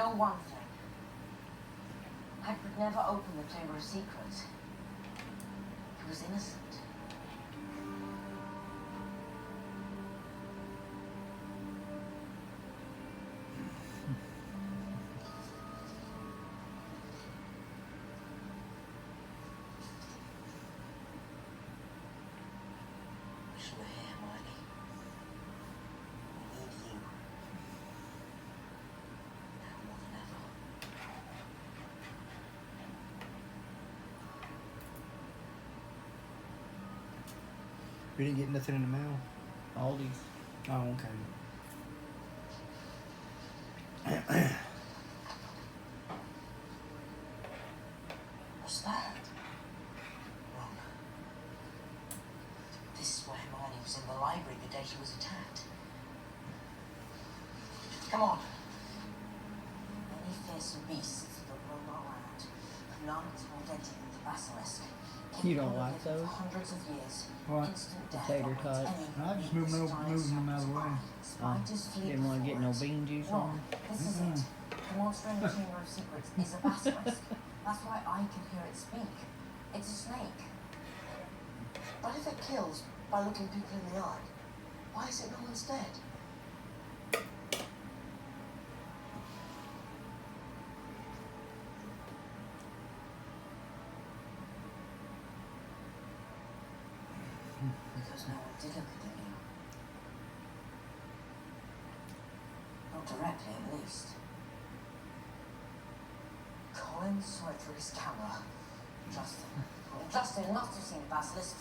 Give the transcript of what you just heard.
know one thing. Hagrid never opened the Chamber of Secrets. He was innocent. Wish you were here, Hermione. We need you. Now more than ever. We didn't get nothing in the mail. Aldi's. Oh, okay. What's that? Ron. This is where Hermione was in the library the day she was attacked. Come on. Many fearsome beasts that roam around. None is more deadly than the basilisk. You don't like those? For hundreds of years. What? Instant death Tater awaits tots. anyone I just who moving misdies them out of the way. Spiders flee Didn't want to get no before it. bean juice Ron, on. this is it. The monster in the Chamber of Secrets is a basilisk. That's why I can hear it speak. It's a snake. But if it kills by looking people in the eye, why is it no one's dead? Because no one did look at you. Not directly, at least. Colin saw it through his camera. Justin. Justin must have seen the basilisk